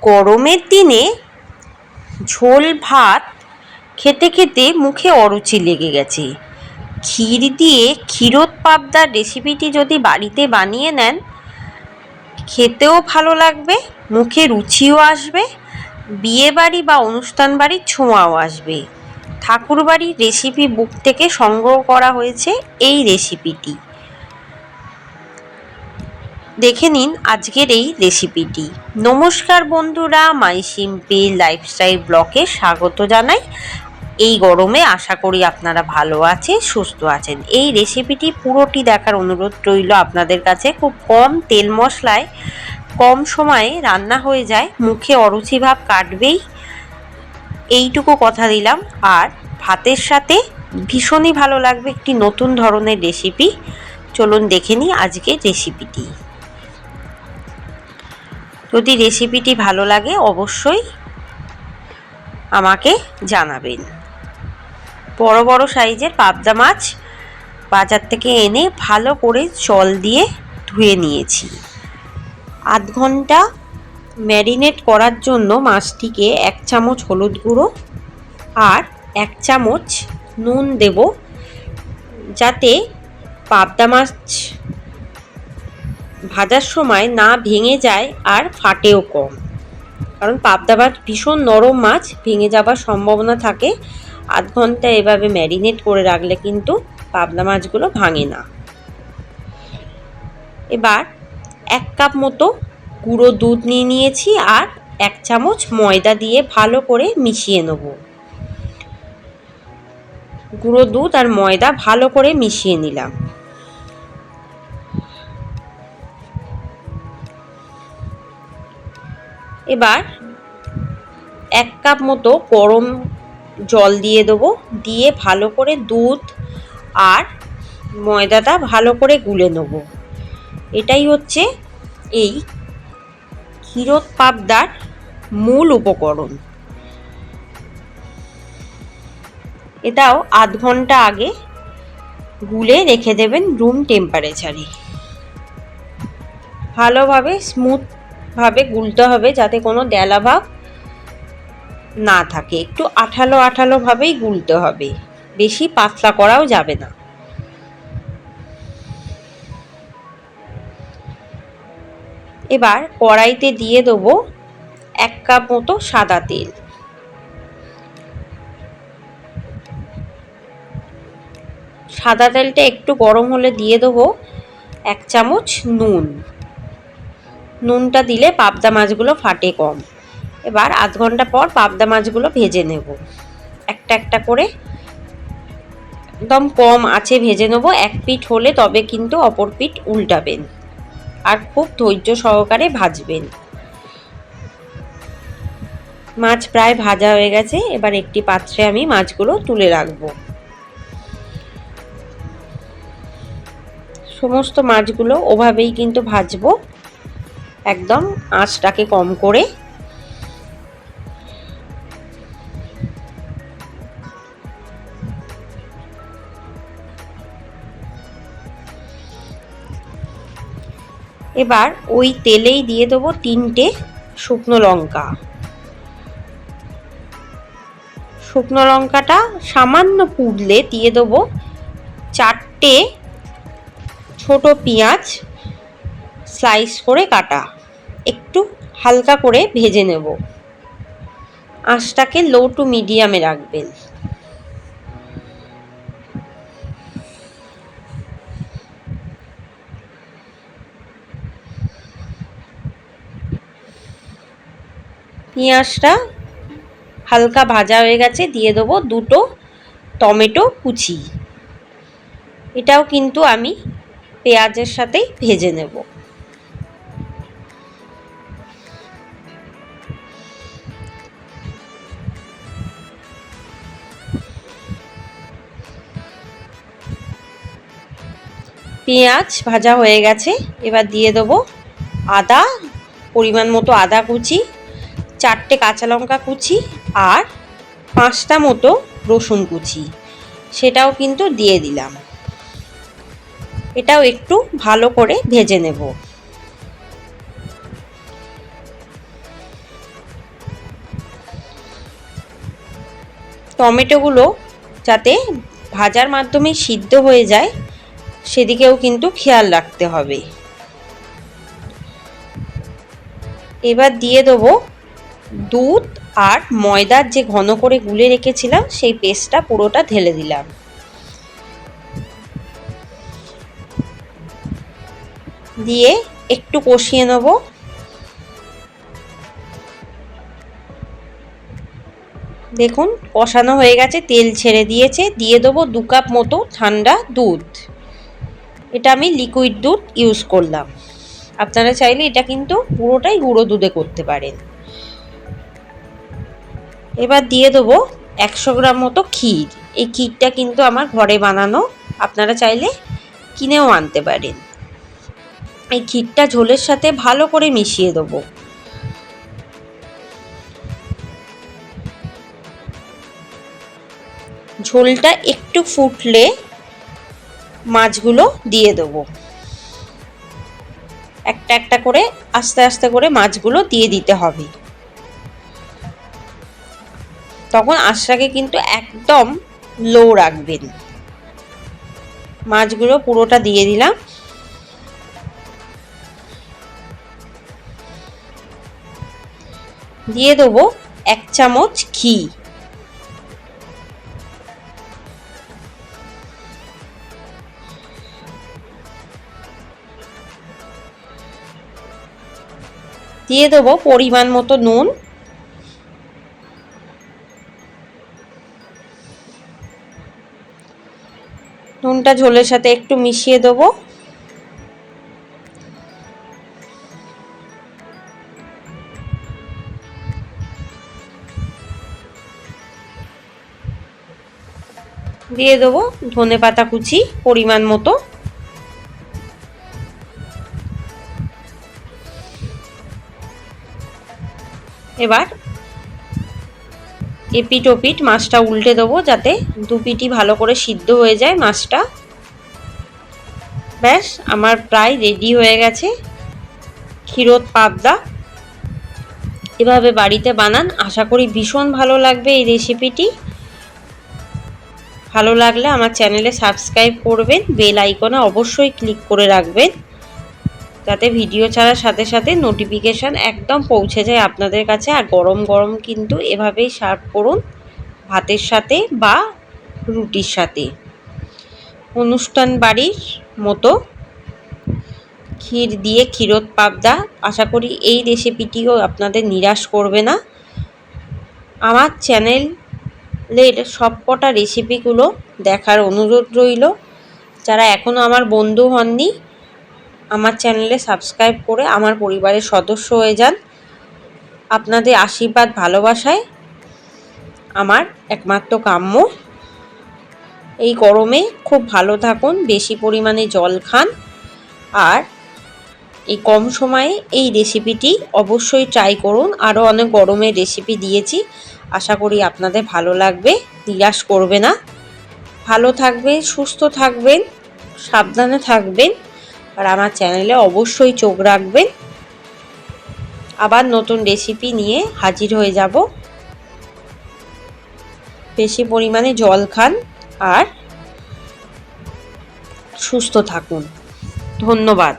গরমের দিনে ঝোল ভাত খেতে খেতে মুখে অরুচি লেগে গেছে। ক্ষীর দিয়ে ক্ষীরোদ পাবদার রেসিপিটি যদি বাড়িতে বানিয়ে নেন, খেতেও ভালো লাগবে, মুখে রুচিও আসবে, বিয়েবাড়ি বা অনুষ্ঠান বাড়ির ছোঁয়াও আসবে। ঠাকুরবাড়ির রেসিপি বুক থেকে সংগ্রহ করা হয়েছে এই রেসিপিটি। দেখে নিন আজকের এই রেসিপিটি। নমস্কার বন্ধুরা, মাই সিম্পল লাইফস্টাইল ব্লগে স্বাগত জানাই। এই গরমে আশা করি আপনারা ভালো আছেন, সুস্থ আছেন। এই রেসিপিটি পুরোটি দেখার অনুরোধ রইল আপনাদের কাছে। খুব কম তেল মশলায় কম সময়ে রান্না হয়ে যায়, মুখে অরুচি ভাব কাটবেই, এইটুকু কথা দিলাম। আর ভাতের সাথে ভীষণই ভালো লাগবে, একটি নতুন ধরনের রেসিপি। চলুন দেখে নিই আজকের রেসিপিটি। যদি রেসিপিটি ভালো লাগে অবশ্যই আমাকে জানাবেন। বড় বড় সাইজের পাবদা মাছ বাজার থেকে এনে ভালো করে জল দিয়ে ধুয়ে নিয়েছি। আধ ঘন্টা ম্যারিনেট করার জন্য মাছটিকে 1 চামচ হলুদ গুঁড়ো আর 1 চামচ নুন দেব, যাতে পাবদা মাছ ভাজার সময় না ভেঙে যায় আর ফাটেও কম। কারণ পাবদা মাছ ভীষণ নরম মাছ, ভেঙে যাবার সম্ভাবনা থাকে। আধ ঘন্টা এভাবে ম্যারিনেট করে রাখলে কিন্তু পাবদা মাছগুলো ভাঙে না। এবার 1 কাপ মতো গুঁড়ো দুধ নিয়ে নিয়েছি আর 1 চামচ ময়দা দিয়ে ভালো করে মিশিয়ে নেব। গুঁড়ো দুধ আর ময়দা ভালো করে মিশিয়ে নিলাম। এবার 1 কাপ মতো গরম জল দিয়ে দেবো, দিয়ে ভালো করে দুধ আর ময়দাটা ভালো করে গুলে নেব। এটাই হচ্ছে এই ক্ষীরোদ পাবদার মূল উপকরণ। এটাও আধ ঘন্টা আগে গুলে রেখে দেবেন রুম টেম্পারেচারে। ভালোভাবে স্মুথভাবে গুলতে হবে, যাতে কোনো ডেলা ভাব না থাকে। একটু আঠালো আঠালোভাবেই গুলতে হবে, বেশি পাতলা করাও যাবে না। এবার কড়াইতে দিয়ে দেবো 1 কাপ মতো সাদা তেল। সাদা তেলটা একটু গরম হলে দিয়ে দেবো 1 চামচ নুন। নুনটা দিলে পাবদা মাছগুলো ফাটে কম। এবার আধ ঘন্টা পর পাবদা মাছগুলো ভেজে নেব, একটা একটা করে একদম কম আঁচে ভেজে নেব। 1 পিঠ হলে তবে কিন্তু অপর পিঠ উল্টাবেন আর খুব ধৈর্য সহকারে ভাজবেন। মাছ প্রায় ভাজা হয়ে গেছে। এবার একটি পাত্রে আমি মাছগুলো তুলে রাখবো। সমস্ত মাছগুলো ওভাবেই কিন্তু ভাজবো, একদম আঁচটাকে কম করে। এবার ওই তেলেই দিয়ে দেবো 3টে শুকনো লঙ্কা। শুকনো লঙ্কাটা সামান্য পুড়লে দিয়ে দেবো 4টে ছোট পেঁয়াজ স্লাইস করে কাটা। একটু হালকা করে ভেজে নেব। আঁচটাকে লো টু মিডিয়ামে রাখবেন। পেঁয়াজটা হালকা ভাজা হয়ে গেছে, দিয়ে দেবো 2টো টমেটো কুচি। এটাও কিন্তু আমি পেঁয়াজের সাথেই ভেজে নেব। পেঁয়াজ ভাজা হয়ে গেছে। এবার দিয়ে দেবো আদা, পরিমাণ মতো আদা কুচি, 4টে কাঁচা লঙ্কা কুচি আর 5টা মতো রসুন কুচি, সেটাও কিন্তু দিয়ে দিলাম। এটাও একটু ভালো করে ভেজে নেব। টমেটোগুলো যাতে ভাজার মাধ্যমে সিদ্ধ হয়ে যায় সেদিকেও কিন্তু খেয়াল রাখতে হবে। এবার দিয়ে দেবো দুধ আর ময়দার যে ঘন করে গুলে রেখেছিলাম সেই পেস্টটা পুরোটা ঢেলে দিলাম। দিয়ে একটু কষিয়ে নেব। দেখুন কষানো হয়ে গেছে, তেল ছেড়ে দিয়েছে। দিয়ে দেবো 2 কাপ মতো ঠান্ডা দুধ। এটা আমি লিকুইড দুধ ইউজ করলাম, আপনারা চাইলে এটা কিন্তু পুরোটাই গুঁড়ো দুধে করতে পারেন। এবার দিয়ে দেবো 100 গ্রাম মতো ক্ষীর। এই ক্ষীরটা কিন্তু আমার ঘরে বানানো, আপনারা চাইলে কিনেও আনতে পারেন। এই ক্ষীরটা ঝোলের সাথে ভালো করে মিশিয়ে দেবো। ঝোলটা একটু ফুটলে মাছগুলো দিয়ে দেবো। একটা একটা করে আস্তে আস্তে করে মাছগুলো দিয়ে দিতে হবে। তখন আঁচটাকে কিন্তু একদম লো রাখবেন। মাছগুলো পুরোটা দিয়ে দিলাম। দিয়ে দেবো 1 চামচ ঘি। দিয়ে দেবো পরিমাণ মতো নুন। নুনটা ঝোলের সাথে একটু মিশিয়ে দেবো। দিয়ে দেবো ধনেপাতা কুচি পরিমাণ মতো। এবার এপিট ওপিট মাছটা উল্টে দেবো যাতে দুপিটি ভালো করে সিদ্ধ হয়ে যায় মাছটা। ব্যাস আমার প্রায় রেডি হয়ে গেছে ক্ষীরোদ পাবদা। এভাবে বাড়িতে বানান, আশা করি ভীষণ ভালো লাগবে এই রেসিপিটি। ভালো লাগলে আমার চ্যানেলে সাবস্ক্রাইব করবেন, বেল আইকনে অবশ্যই ক্লিক করে রাখবেন যাতে ভিডিও ছাড়ার সাথে সাথে নোটিফিকেশান একদম পৌঁছে যায় আপনাদের কাছে। আর গরম গরম কিন্তু এভাবেই সার্ভ করুন ভাতের সাথে বা রুটির সাথে। অনুষ্ঠান বাড়ির মতো ক্ষীর দিয়ে ক্ষীরোদ পাবদা, আশা করি এই রেসিপিটিও আপনাদের নিরাশ করবে না। আমার চ্যানেলের সবকটা রেসিপিগুলো দেখার অনুরোধ রইল। যারা এখনও আমার বন্ধু হননি আমার চ্যানেলে সাবস্ক্রাইব করে আমার পরিবারের সদস্য হয়ে যান। আপনাদের আশীর্বাদ ভালোবাসায় আমার একমাত্র কাম্য। এই গরমে খুব ভালো থাকুন, বেশি পরিমাণে জল খান, আর এই কম সময়ে এই রেসিপিটি অবশ্যই ট্রাই করুন। আরও অনেক গরমের রেসিপি দিয়েছি, আশা করি আপনাদের ভালো লাগবে, নিরাশ করবে না। ভালো থাকবেন, সুস্থ থাকবেন, সাবধানে থাকবেন, আর আমার চ্যানেলে অবশ্যই চোখ রাখবেন। আবার নতুন রেসিপি নিয়ে হাজির হয়ে যাব। বেশি পরিমাণে জল খান আর সুস্থ থাকুন। ধন্যবাদ।